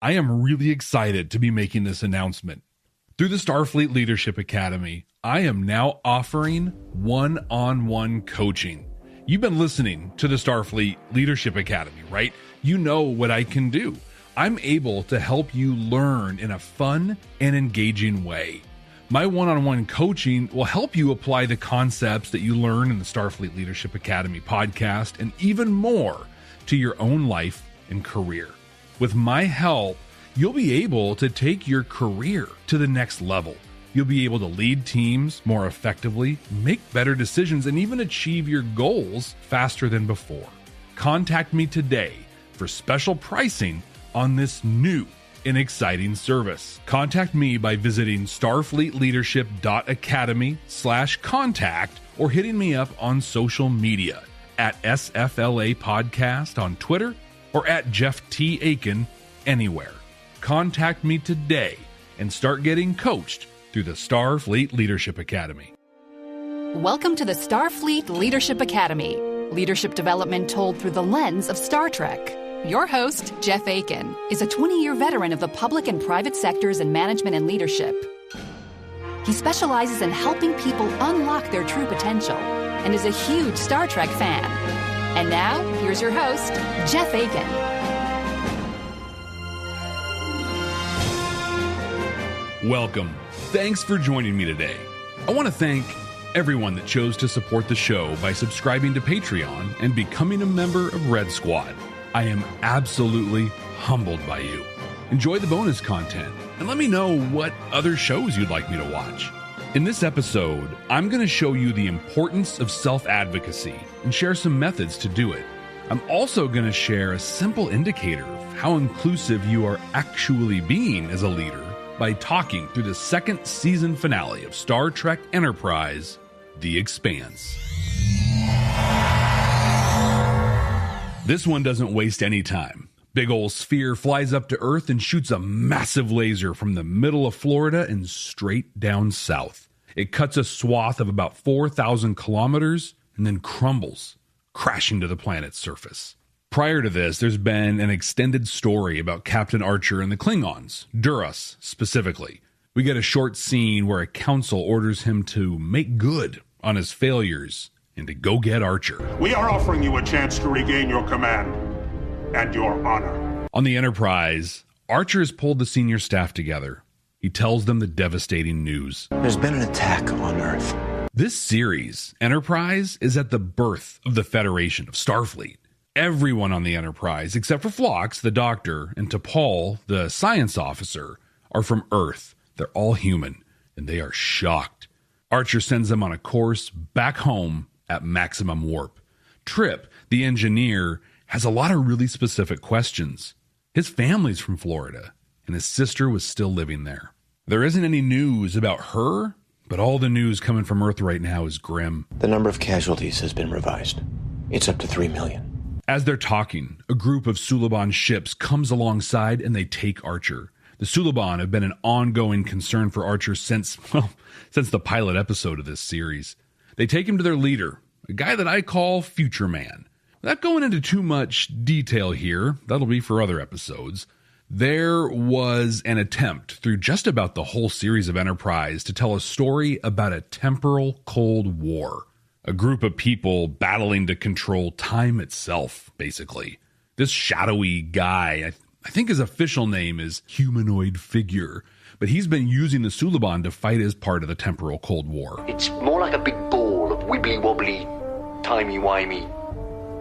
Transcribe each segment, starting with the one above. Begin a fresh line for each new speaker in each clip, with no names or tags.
I am really excited to be making this announcement. Through the Starfleet Leadership Academy, I am now offering one-on-one coaching. You've been listening to the Starfleet Leadership Academy, right? You know what I can do. I'm able to help you learn in a fun and engaging way. My one-on-one coaching will help you apply the concepts that you learn in the Starfleet Leadership Academy podcast and even more to your own life and career. With my help, you'll be able to take your career to the next level. You'll be able to lead teams more effectively, make better decisions, and even achieve your goals faster than before. Contact me today for special pricing on this new and exciting service. Contact me by visiting starfleetleadership.academy/contact or hitting me up on social media at SFLA Podcast on Twitter or at Jeff T. Akin anywhere. Contact me today and start getting coached through the Starfleet Leadership Academy.
Welcome to the Starfleet Leadership Academy. Leadership development told through the lens of Star Trek. Your host, Jeff Akin, is a 20-year veteran of the public and private sectors in management and leadership. He specializes in helping people unlock their true potential and is a huge Star Trek fan. And now, here's your host, Jeff Akin.
Welcome. Thanks for joining me today. I want to thank everyone that chose to support the show by subscribing to Patreon and becoming a member of Red Squad. I am absolutely humbled by you. Enjoy the bonus content and let me know what other shows you'd like me to watch. In this episode, I'm going to show you the importance of self-advocacy and share some methods to do it. I'm also going to share a simple indicator of how inclusive you are actually being as a leader by talking through the second season finale of Star Trek Enterprise, The Expanse. This one doesn't waste any time. Big ol' sphere flies up to Earth and shoots a massive laser from the middle of Florida and straight down south. It cuts a swath of about 4,000 kilometers and then crumbles, crashing to the planet's surface. Prior to this, there's been an extended story about Captain Archer and the Klingons, Duras specifically. We get a short scene where a council orders him to make good on his failures and to go get Archer.
We are offering you a chance to regain your command and your honor.
On the Enterprise, Archer has pulled the senior staff together. He tells them the devastating news.
There's been an attack on Earth.
This series, Enterprise, is at the birth of the Federation of Starfleet. Everyone on the Enterprise, except for Phlox, the doctor, and T'Pol, the science officer, are from Earth. They're all human, and they are shocked. Archer sends them on a course back home at maximum warp. Trip, the engineer, has a lot of really specific questions. His family's from Florida, and his sister was still living there. There isn't any news about her, but all the news coming from Earth right now is grim.
The number of casualties has been revised. It's up to 3 million.
As they're talking, a group of Suliban ships comes alongside and they take Archer. The Suliban have been an ongoing concern for Archer since the pilot episode of this series. They take him to their leader, a guy that I call Future Man. Without going into too much detail here, that'll be for other episodes, there was an attempt through just about the whole series of Enterprise to tell a story about a temporal Cold War. A group of people battling to control time itself, basically. This shadowy guy, I think his official name is Humanoid Figure, but he's been using the Suliban to fight as part of the temporal Cold War.
It's more like a big ball of wibbly-wobbly, timey-wimey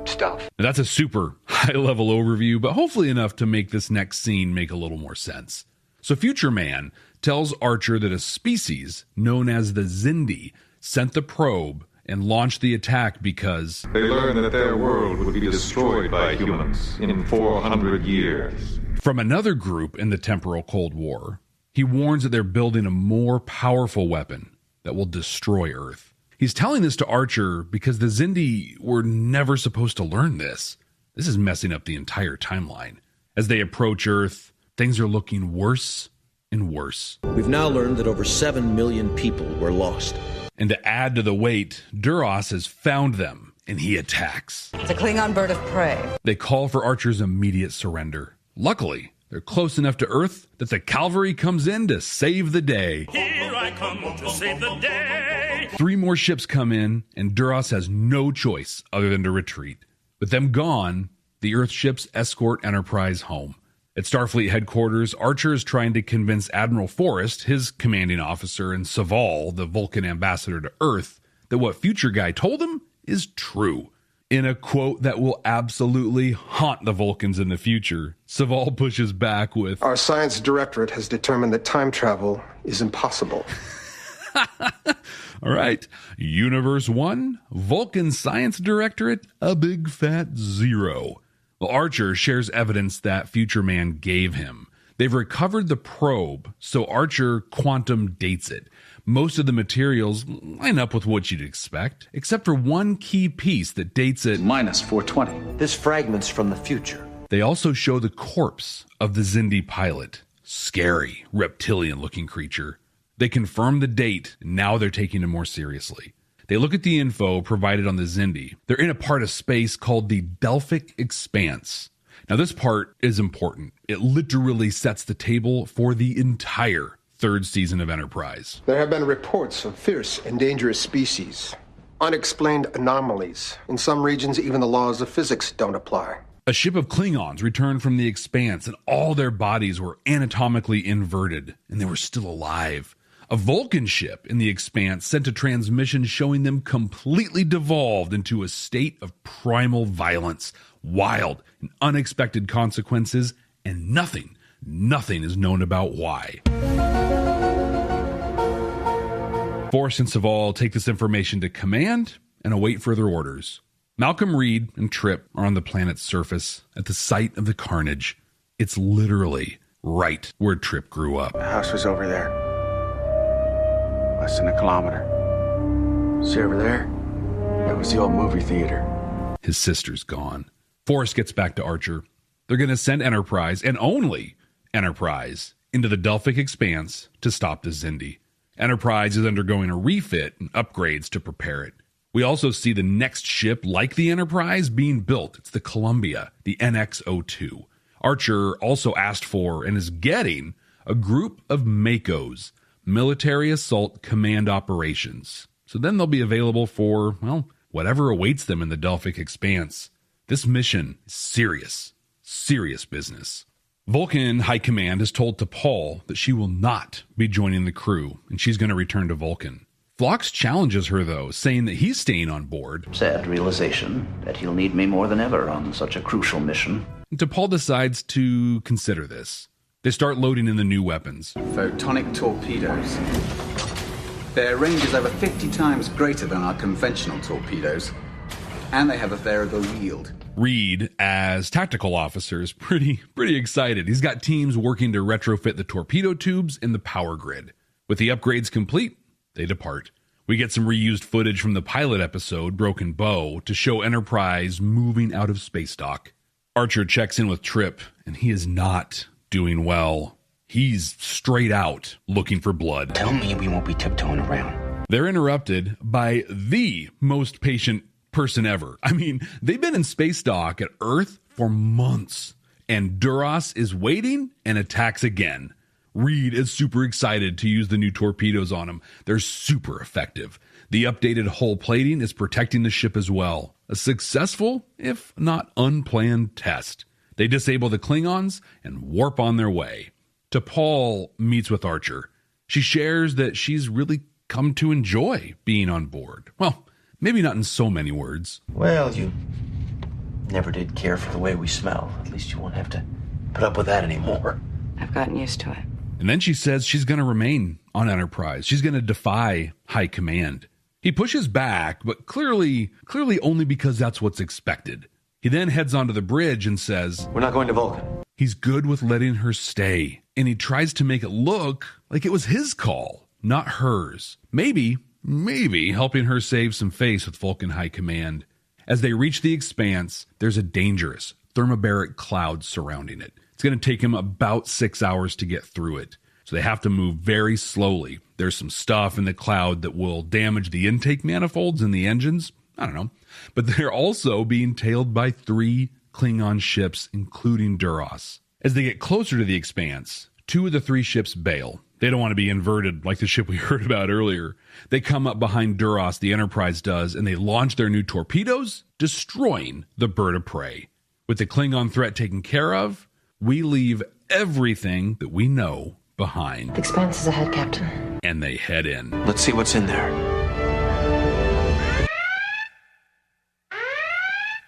stuff.
Now, that's a super high-level overview, but hopefully enough to make this next scene make a little more sense. So Future Man tells Archer that a species known as the Xindi sent the probe and launched the attack because
they learned that their world would be destroyed by humans in 400 years.
From another group in the temporal Cold War, he warns that they're building a more powerful weapon that will destroy Earth. He's telling this to Archer because the Xindi were never supposed to learn this. This is messing up the entire timeline. As they approach Earth, things are looking worse and worse.
We've now learned that over 7 million people were lost.
And to add to the weight, Duras has found them, and he attacks.
It's a Klingon bird of prey.
They call for Archer's immediate surrender. Luckily, They're close enough to Earth that the cavalry comes in to save the day.
Here I come to save the day.
3 more ships come in, and Duras has no choice other than to retreat. With them gone, the Earth ships escort Enterprise home. At Starfleet headquarters, Archer is trying to convince Admiral Forrest, his commanding officer, and Saval, the Vulcan ambassador to Earth, that what Future Guy told him is true. In a quote that will absolutely haunt the Vulcans in the future, Saval pushes back with,
"Our science directorate has determined that time travel is impossible."
All right, Universe 1, Vulcan Science Directorate, a big fat 0. Well, Archer shares evidence that Future Man gave him. They've recovered the probe, so Archer quantum dates it. Most of the materials line up with what you'd expect, except for one key piece that dates it
minus 420.
This fragment's from the future.
They also show the corpse of the Xindi pilot. Scary, reptilian-looking creature. They confirm the date, and now they're taking it more seriously. They look at the info provided on the Xindi. They're in a part of space called the Delphic Expanse. Now, this part is important. It literally sets the table for the entire 3rd season of Enterprise.
There have been reports of fierce and dangerous species, unexplained anomalies. In some regions, even the laws of physics don't apply.
A ship of Klingons returned from the Expanse, and all their bodies were anatomically inverted, and they were still alive. A Vulcan ship in the Expanse sent a transmission showing them completely devolved into a state of primal violence, wild and unexpected consequences, and nothing is known about why. Forrest and Saval take this information to command and await further orders. Malcolm Reed and Trip are on the planet's surface at the site of the carnage. It's literally right where Trip grew up.
The house was over there. Less than a kilometer. See over there? That was the old movie theater.
His sister's gone. Forrest gets back to Archer. They're going to send Enterprise, and only Enterprise, into the Delphic Expanse to stop the Xindi. Enterprise is undergoing a refit and upgrades to prepare it. We also see the next ship like the Enterprise being built. It's the Columbia, the NX-02. Archer also asked for and is getting a group of MACOs, Military Assault Command Operations. So then they'll be available for, well, whatever awaits them in the Delphic Expanse. This mission is serious business. Vulcan High Command has told T'Pol that she will not be joining the crew, and she's going to return to Vulcan. Phlox challenges her, though, saying that he's staying on board.
Sad realization that he'll need me more than ever on such a crucial mission.
And T'Pol decides to consider this. They start loading in the new weapons.
Photonic torpedoes. Their range is over 50 times greater than our conventional torpedoes, and they have a variable yield.
Reed, as tactical officer, is pretty excited. He's got teams working to retrofit the torpedo tubes in the power grid. With the upgrades complete, they depart. We get some reused footage from the pilot episode, Broken Bow, to show Enterprise moving out of space dock. Archer checks in with Trip, and he is not doing well. He's straight out looking for blood.
Tell me we won't be tiptoeing around.
They're interrupted by the most patient person ever. I mean, they've been in space dock at Earth for months, and Duras is waiting and attacks again. Reed is super excited to use the new torpedoes on him. They're super effective. The updated hull plating is protecting the ship as well. A successful, if not unplanned, test. They disable the Klingons and warp on their way. T'Pol meets with Archer. She shares that she's really come to enjoy being on board. Well, maybe not in so many words.
Well, you never did care for the way we smell. At least you won't have to put up with that anymore.
I've gotten used to it.
And then she says she's going to remain on Enterprise. She's going to defy High Command. He pushes back, but clearly only because that's what's expected. He then heads onto the bridge and says,
"We're not going to Vulcan."
He's good with letting her stay, and he tries to make it look like it was his call, not hers. Maybe helping her save some face with Vulcan High Command. As they reach the Expanse, there's a dangerous thermobaric cloud surrounding it. It's going to take him about 6 hours to get through it, so they have to move very slowly. There's some stuff in the cloud that will damage the intake manifolds in the engines. I don't know. But they're also being tailed by 3 Klingon ships, including Duras. As they get closer to the Expanse, 2 of the 3 ships bail. They don't want to be inverted like the ship we heard about earlier. They come up behind Duras, the Enterprise does, and they launch their new torpedoes, destroying the bird of prey. With the Klingon threat taken care of, we leave everything that we know behind.
The Expanse is ahead, Captain.
And they head in.
Let's see what's in there.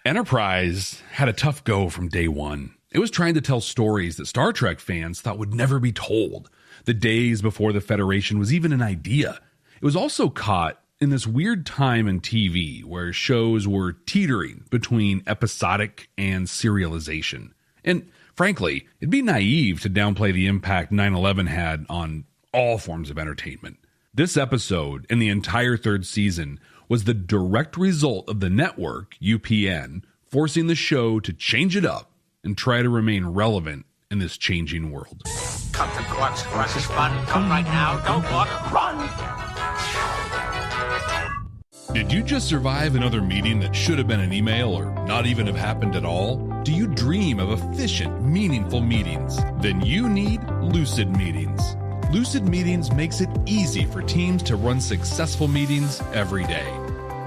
Enterprise had a tough go from day one. It was trying to tell stories that Star Trek fans thought would never be told, the days before the Federation was even an idea. It was also caught in this weird time in TV where shows were teetering between episodic and serialization. And frankly, it'd be naive to downplay the impact 9/11 had on all forms of entertainment. This episode and the entire 3rd season was the direct result of the network, UPN, forcing the show to change it up and try to remain relevant in this changing world.
Come to Quark's is fun. Come right now. Don't walk. Run!
Did you just survive another meeting that should have been an email or not even have happened at all? Do you dream of efficient, meaningful meetings? Then you need Lucid Meetings. Lucid Meetings makes it easy for teams to run successful meetings every day.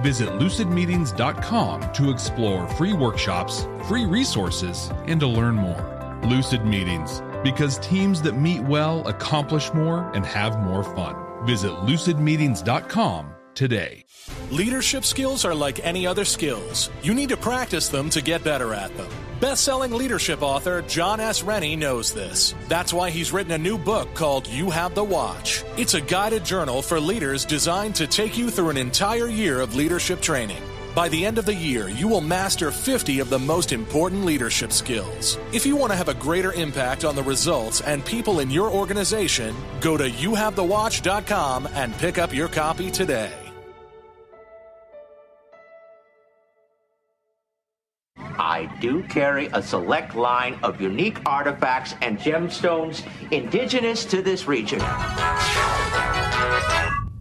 Visit lucidmeetings.com to explore free workshops, free resources, and to learn more. Lucid Meetings, because teams that meet well accomplish more and have more fun. Visit lucidmeetings.com today.
Leadership skills are like any other skills. You need to practice them to get better at them. Best-selling leadership author John S. Rennie knows this. That's why he's written a new book called You Have the Watch. It's a guided journal for leaders designed to take you through an entire year of leadership training. By the end of the year, you will master 50 of the most important leadership skills. If you want to have a greater impact on the results and people in your organization, go to youhavethewatch.com and pick up your copy today.
I do carry a select line of unique artifacts and gemstones indigenous to this region.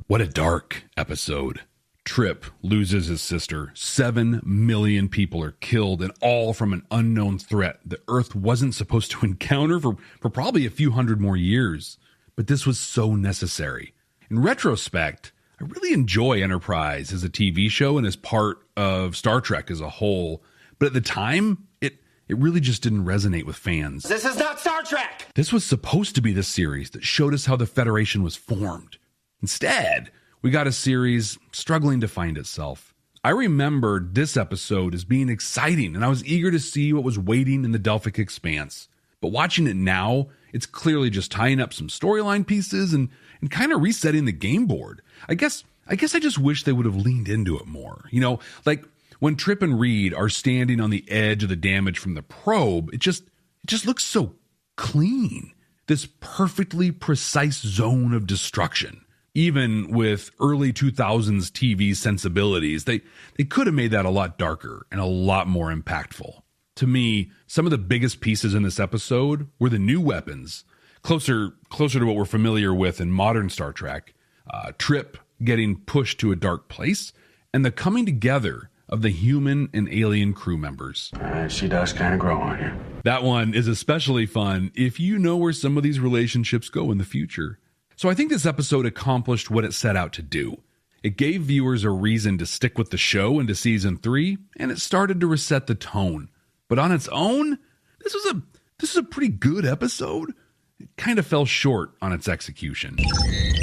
What a dark episode. Trip loses his sister. 7 million people are killed, and all from an unknown threat the Earth wasn't supposed to encounter for probably a few hundred more years. But this was so necessary. In retrospect, I really enjoy Enterprise as a TV show and as part of Star Trek as a whole. But at the time, it really just didn't resonate with fans.
This is not Star Trek!
This was supposed to be the series that showed us how the Federation was formed. Instead, we got a series struggling to find itself. I remembered this episode as being exciting, and I was eager to see what was waiting in the Delphic Expanse. But watching it now, it's clearly just tying up some storyline pieces and kind of resetting the game board. I guess I just wish they would have leaned into it more. You know, like when Trip and Reed are standing on the edge of the damage from the probe, it just looks so clean. This perfectly precise zone of destruction. Even with early 2000s TV sensibilities, they could have made that a lot darker and a lot more impactful. To me, some of the biggest pieces in this episode were the new weapons, closer to what we're familiar with in modern Star Trek, Trip getting pushed to a dark place, and the coming together of the human and alien crew members.
She does kind of grow on you.
That one is especially fun if you know where some of these relationships go in the future. So I think this episode accomplished what it set out to do. It gave viewers a reason to stick with the show into season 3, and it started to reset the tone. But on its own, this was a pretty good episode. It kind of fell short on its execution.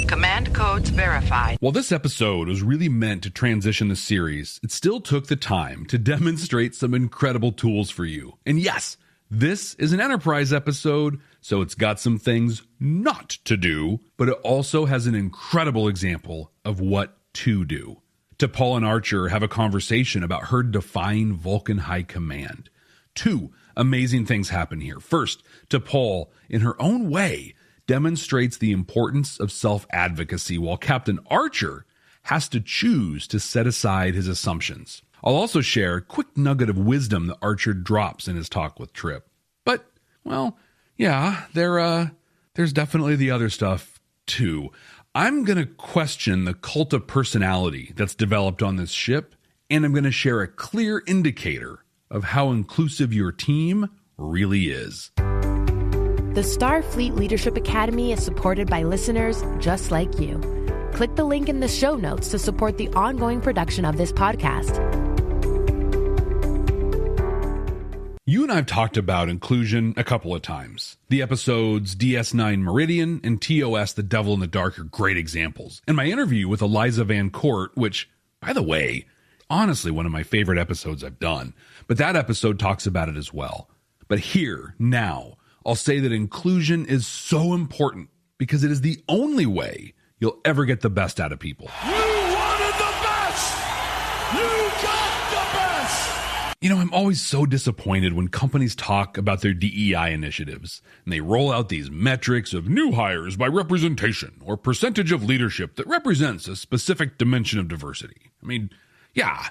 Command codes verified.
While this episode was really meant to transition the series, it still took the time to demonstrate some incredible tools for you. And yes, this is an Enterprise episode, so it's got some things not to do, but it also has an incredible example of what to do. T'Pol and Archer have a conversation about her defying Vulcan High Command. 2 amazing things happen here. First, T'Pol, in her own way, demonstrates the importance of self-advocacy, while Captain Archer has to choose to set aside his assumptions. I'll also share a quick nugget of wisdom that Archer drops in his talk with Trip. But, well, yeah, there's definitely the other stuff, too. I'm going to question the cult of personality that's developed on this ship, and I'm going to share a clear indicator of how inclusive your team really is.
The Starfleet Leadership Academy is supported by listeners just like you. Click the link in the show notes to support the ongoing production of this podcast.
You and I have talked about inclusion a couple of times. The episodes DS9 Meridian and TOS The Devil in the Dark are great examples. And my interview with Eliza Van Court, which, by the way, honestly one of my favorite episodes I've done, but that episode talks about it as well. But here, now, I'll say that inclusion is so important because it is the only way you'll ever get the best out of people.
You wanted the best! You got the best!
You know, I'm always so disappointed when companies talk about their DEI initiatives and they roll out these metrics of new hires by representation or percentage of leadership that represents a specific dimension of diversity. I mean, yeah,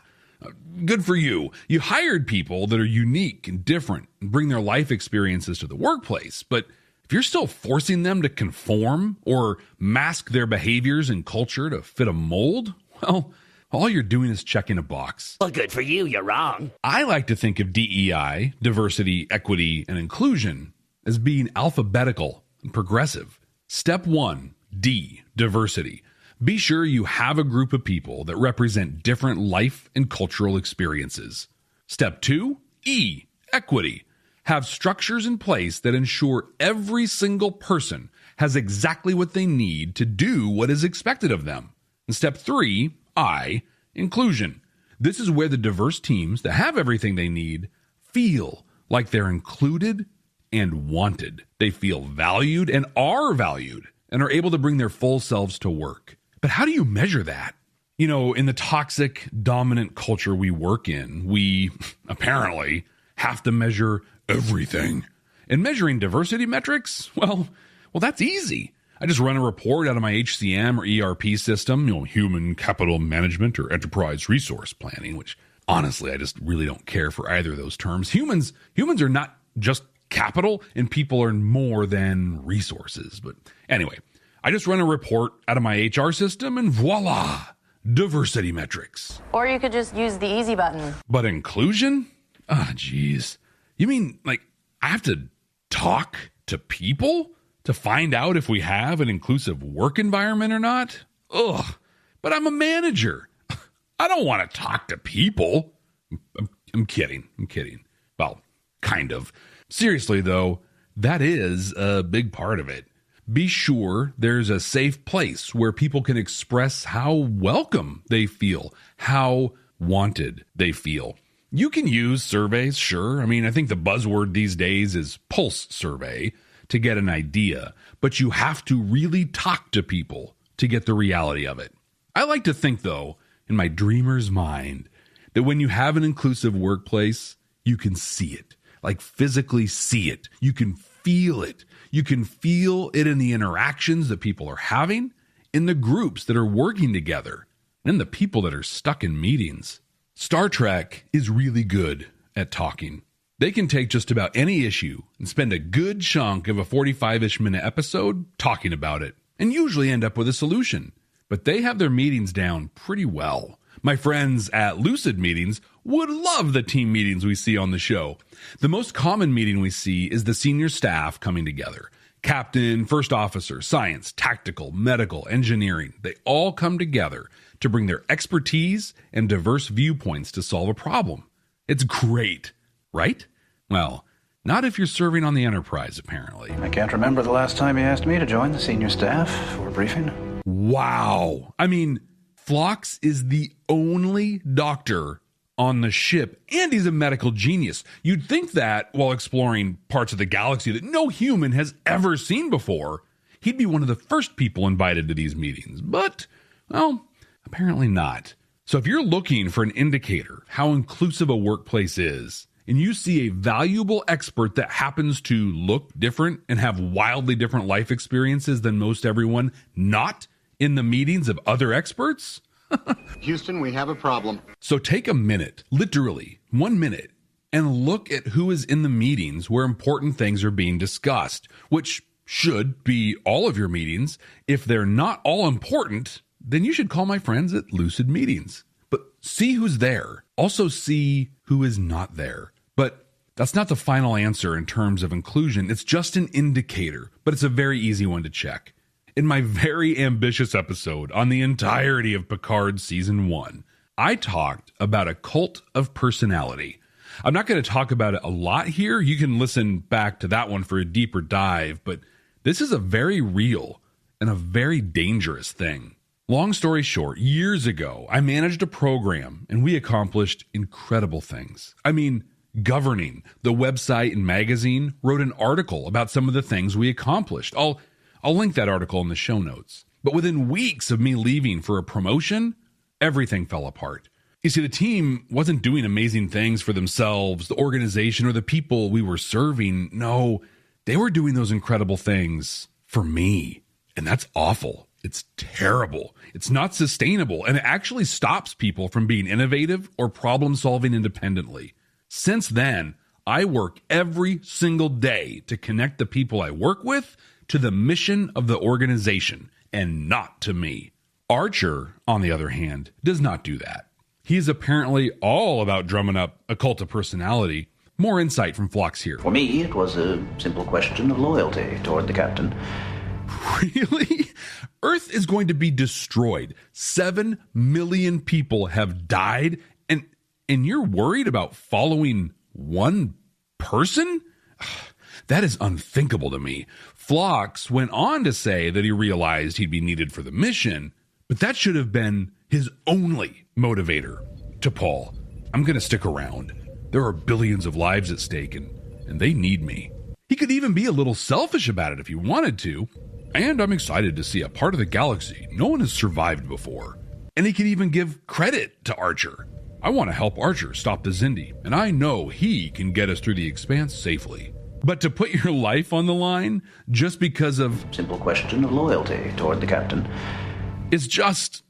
good for you. You hired people that are unique and different and bring their life experiences to the workplace. But if you're still forcing them to conform or mask their behaviors and culture to fit a mold, well, all you're doing is checking a box.
Well, good for you. You're wrong.
I like to think of DEI, diversity, equity, and inclusion, as being alphabetical and progressive. Step 1, D, diversity. Be sure you have a group of people that represent different life and cultural experiences. Step 2, E, equity. Have structures in place that ensure every single person has exactly what they need to do what is expected of them. And step 3, I, inclusion. This is where the diverse teams that have everything they need feel like they're included and wanted. They feel valued and are able to bring their full selves to work. But how do you measure that? You know, in the toxic, dominant culture we work in, we apparently have to measure everything. And measuring diversity metrics, well, that's easy. I just run a report out of my HCM or ERP system, human capital management or enterprise resource planning, which honestly, I just really don't care for either of those terms. Humans are not just capital, and people are more than resources. But anyway, I just run a report out of my HR system and voila, diversity metrics.
Or you could just use the easy button.
But inclusion? Ah, geez. You mean, like, I have to talk to people to find out if we have an inclusive work environment or not? Ugh, but I'm a manager. I don't want to talk to people. I'm kidding. Well, kind of. Seriously, though, that is a big part of it. Be sure there's a safe place where people can express how welcome they feel, how wanted they feel. You can use surveys, sure. I mean, I think the buzzword these days is pulse survey to get an idea, but you have to really talk to people to get the reality of it. I like to think, though, in my dreamer's mind, that when you have an inclusive workplace, you can see it, like physically see it. You can feel it. You can feel it in the interactions that people are having, in the groups that are working together, and in the people that are stuck in meetings. Star Trek is really good at talking. They can take just about any issue and spend a good chunk of a 45-ish minute episode talking about it, and usually end up with a solution. But they have their meetings down pretty well. My friends at Lucid Meetings would love the team meetings we see on the show. The most common meeting we see is the senior staff coming together. Captain, first officer, science, tactical, medical, engineering. They all come together to bring their expertise and diverse viewpoints to solve a problem. It's great, right? Well, not if you're serving on the Enterprise, apparently.
I can't remember the last time you asked me to join the senior staff for a briefing.
Wow. I mean, Phlox is the only doctor on the ship, and he's a medical genius. You'd think that while exploring parts of the galaxy that no human has ever seen before, he'd be one of the first people invited to these meetings. But, well, apparently not. So if you're looking for an indicator how inclusive a workplace is, and you see a valuable expert that happens to look different and have wildly different life experiences than most everyone not in the meetings of other experts,
Houston, we have a problem.
So take a minute, literally 1 minute, and look at who is in the meetings where important things are being discussed, which should be all of your meetings. If they're not all important, then you should call my friends at Lucid Meetings. But see who's there. Also see who is not there. But That's not the final answer in terms of inclusion. It's just an indicator, but it's a very easy one to check. In my very ambitious episode on the entirety of Picard Season 1, I talked about a cult of personality. I'm not going to talk about it a lot here. You can listen back to that one for a deeper dive, but this is a very real and a very dangerous thing. Long story short, years ago, I managed a program and we accomplished incredible things. I mean, Governing, the website and magazine, wrote an article about some of the things we accomplished. I'll link that article in the show notes. But within weeks of me leaving for a promotion, everything fell apart. You see, the team wasn't doing amazing things for themselves, the organization, or the people we were serving. No, they were doing those incredible things for me. And that's awful. It's terrible. It's not sustainable. And it actually stops people from being innovative or problem solving independently. Since then, I work every single day to connect the people I work with to the mission of the organization and not to me. Archer, on the other hand, does not do that. He is apparently all about drumming up a cult of personality. More insight from Phlox here.
For me, it was a simple question of loyalty toward the captain.
Really? Earth is going to be destroyed. 7 million people have died, and you're worried about following one person? That is unthinkable to me. Phlox went on to say that he realized he'd be needed for the mission, but that should have been his only motivator. To Paul, I'm going to stick around. There are billions of lives at stake, and they need me. He could even be a little selfish about it if he wanted to. And I'm excited to see a part of the galaxy no one has survived before. And he could even give credit to Archer. I want to help Archer stop the Xindi, and I know he can get us through the Expanse safely. But to put your life on the line just because of...
simple question of loyalty toward the captain.
Is just...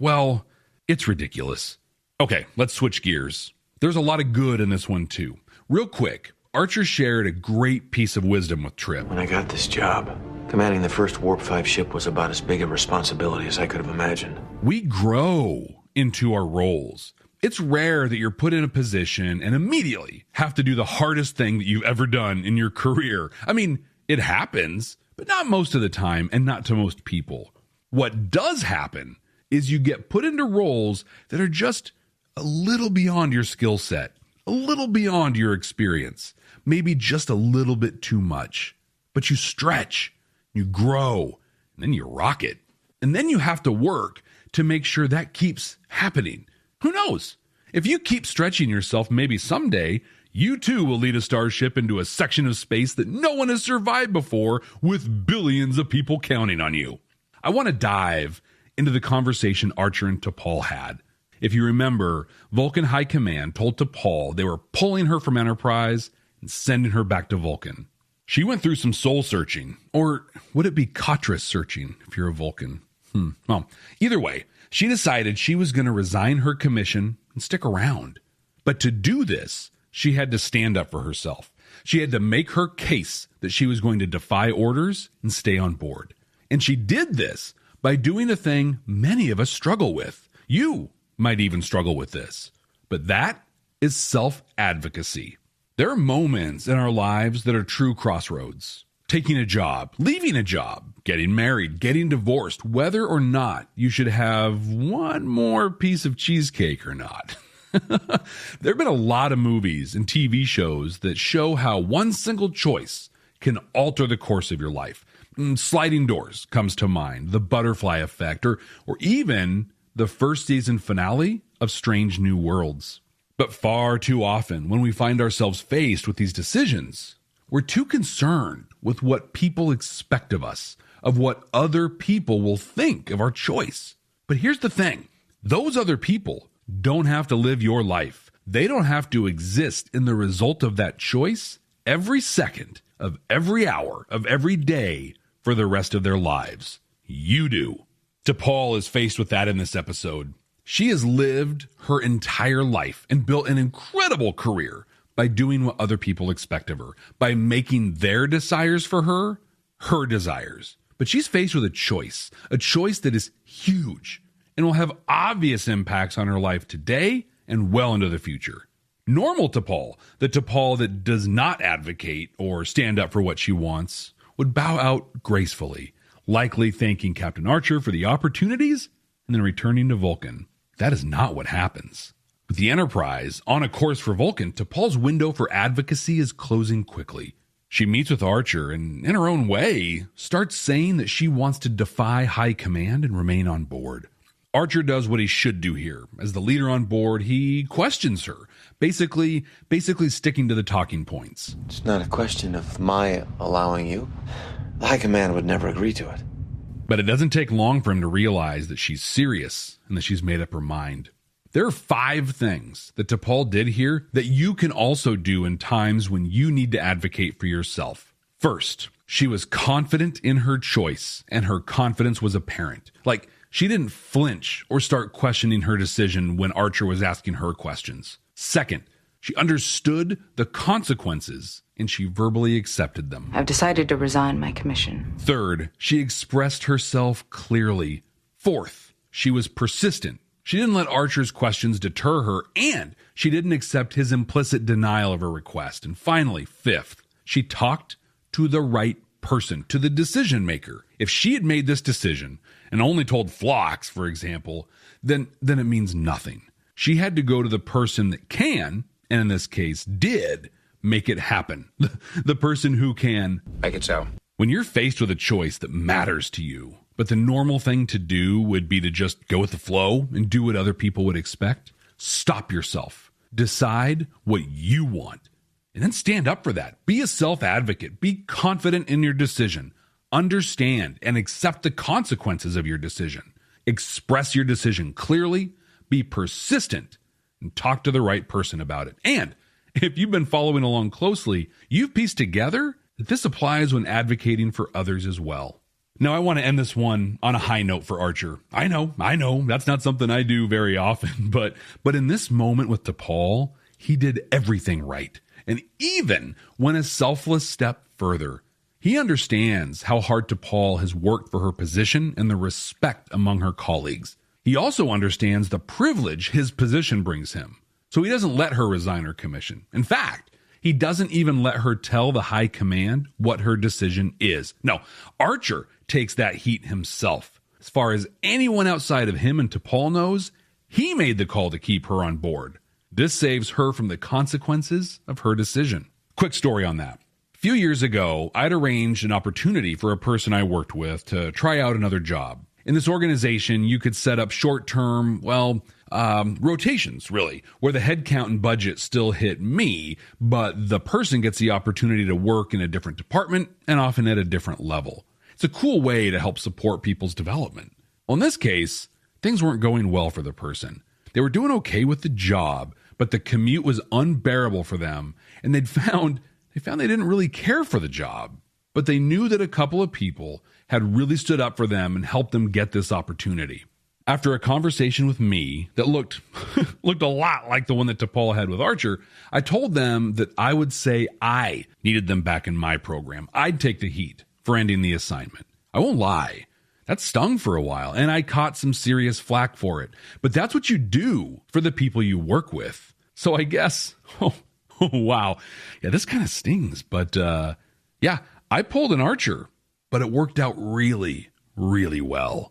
well, it's ridiculous. Okay, let's switch gears. There's a lot of good in this one too. Real quick, Archer shared a great piece of wisdom with Trip.
When I got this job, commanding the first Warp 5 ship was about as big a responsibility as I could have imagined.
We grow into our roles. It's rare that you're put in a position and immediately have to do the hardest thing that you've ever done in your career. I mean, it happens, but not most of the time and not to most people. What does happen is you get put into roles that are just a little beyond your skill set, a little beyond your experience, maybe just a little bit too much. But you stretch, you grow, and then you rock it. And then you have to work to make sure that keeps happening. Who knows? If you keep stretching yourself, maybe someday you too will lead a starship into a section of space that no one has survived before with billions of people counting on you. I want to dive into the conversation Archer and T'Pol had. If you remember, Vulcan High Command told T'Pol they were pulling her from Enterprise and sending her back to Vulcan. She went through some soul searching, or would it be Katris searching if you're a Vulcan? Well, either way, she decided she was going to resign her commission and stick around. But to do this, she had to stand up for herself. She had to make her case that she was going to defy orders and stay on board. And she did this by doing a thing many of us struggle with. You might even struggle with this. But that is self-advocacy. There are moments in our lives that are true crossroads. Taking a job, leaving a job, getting married, getting divorced, whether or not you should have one more piece of cheesecake or not. There have been a lot of movies and TV shows that show how one single choice can alter the course of your life. Sliding Doors comes to mind, The Butterfly Effect, or even the first season finale of Strange New Worlds. But far too often, when we find ourselves faced with these decisions, we're too concerned with what people expect of us, of what other people will think of our choice. But here's the thing. Those other people don't have to live your life. They don't have to exist in the result of that choice every second of every hour of every day for the rest of their lives. You do. T'Pol is faced with that in this episode. She has lived her entire life and built an incredible career by doing what other people expect of her, by making their desires for her, her desires. But she's faced with a choice that is huge and will have obvious impacts on her life today and well into the future. Normal T'Pol, the T'Pol that does not advocate or stand up for what she wants, would bow out gracefully, likely thanking Captain Archer for the opportunities and then returning to Vulcan. That is not what happens. With the Enterprise on a course for Vulcan, T'Pol's window for advocacy is closing quickly. She meets with Archer and, in her own way, starts saying that she wants to defy high command and remain on board. Archer does what he should do here. As the leader on board, he questions her, basically sticking to the talking points.
It's not a question of my allowing you. The high command would never agree to it.
But it doesn't take long for him to realize that she's serious and that she's made up her mind. There are 5 things that T'Pol did here that you can also do in times when you need to advocate for yourself. First, she was confident in her choice, and her confidence was apparent. Like, she didn't flinch or start questioning her decision when Archer was asking her questions. Second, she understood the consequences, and she verbally accepted them.
I've decided to resign my commission.
Third, she expressed herself clearly. Fourth, she was persistent. She didn't let Archer's questions deter her, and she didn't accept his implicit denial of her request. And finally, fifth, she talked to the right person, to the decision maker. If she had made this decision and only told Phlox, for example, then it means nothing. She had to go to the person that can, and in this case did, make it happen. The person who can
make it so.
When you're faced with a choice that matters to you, but the normal thing to do would be to just go with the flow and do what other people would expect, stop yourself. Decide what you want. And then stand up for that. Be a self-advocate. Be confident in your decision. Understand and accept the consequences of your decision. Express your decision clearly. Be persistent. And talk to the right person about it. And if you've been following along closely, you've pieced together that this applies when advocating for others as well. Now, I want to end this one on a high note for Archer. I know, that's not something I do very often, but in this moment with T'Pol, he did everything right. And even went a selfless step further. He understands how hard T'Pol has worked for her position and the respect among her colleagues. He also understands the privilege his position brings him. So he doesn't let her resign her commission. In fact, he doesn't even let her tell the high command what her decision is. No, Archer takes that heat himself. As far as anyone outside of him and T'Pol knows, he made the call to keep her on board. This saves her from the consequences of her decision. Quick story on that. A few years ago, I'd arranged an opportunity for a person I worked with to try out another job. In this organization, you could set up short-term, rotations, really, where the headcount and budget still hit me, but the person gets the opportunity to work in a different department and often at a different level. It's a cool way to help support people's development. Well, in this case, things weren't going well for the person. They were doing okay with the job, but the commute was unbearable for them, and they found they didn't really care for the job. But they knew that a couple of people had really stood up for them and helped them get this opportunity. After a conversation with me that looked a lot like the one that T'Pol had with Archer, I told them that I would say I needed them back in my program. I'd take the heat for ending the assignment. I won't lie. That stung for a while, and I caught some serious flack for it. But that's what you do for the people you work with. So I guess, wow. Yeah, this kind of stings. But I pulled an Archer, but it worked out really, really well.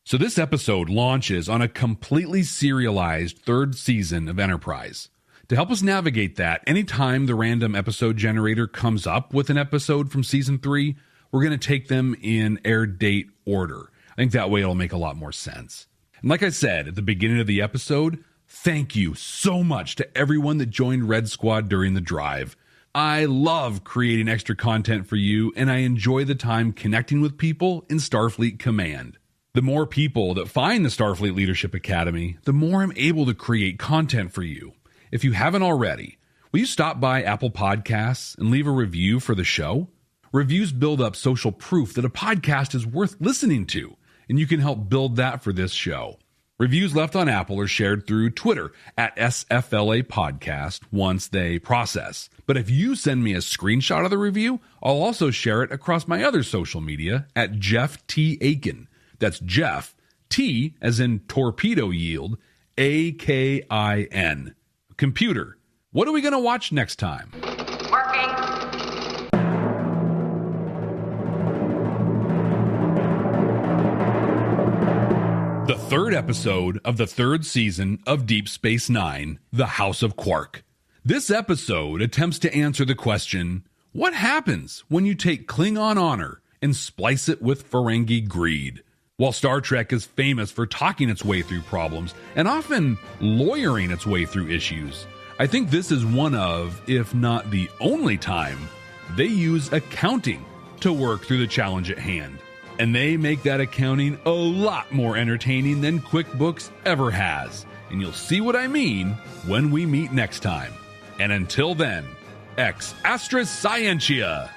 So this episode launches on a completely serialized 3rd season of Enterprise. To help us navigate that, anytime the random episode generator comes up with an episode from season 3, we're going to take them in air date order. I think that way it'll make a lot more sense. And like I said at the beginning of the episode, thank you so much to everyone that joined Red Squad during the drive. I love creating extra content for you, and I enjoy the time connecting with people in Starfleet Command. The more people that find the Starfleet Leadership Academy, the more I'm able to create content for you. If you haven't already, will you stop by Apple Podcasts and leave a review for the show? Reviews build up social proof that a podcast is worth listening to, and you can help build that for this show. Reviews left on Apple are shared through Twitter at SFLA Podcast once they process. But if you send me a screenshot of the review, I'll also share it across my other social media at Jeff T. Akin. That's Jeff, T as in torpedo yield, A-K-I-N. Computer, what are we going to watch next time?
Working.
The third episode of the third season of Deep Space Nine, The House of Quark. This episode attempts to answer the question, what happens when you take Klingon honor and splice it with Ferengi greed? While Star Trek is famous for talking its way through problems and often lawyering its way through issues, I think this is one of, if not the only time, they use accounting to work through the challenge at hand. And they make that accounting a lot more entertaining than QuickBooks ever has. And you'll see what I mean when we meet next time. And until then, ex astra scientia!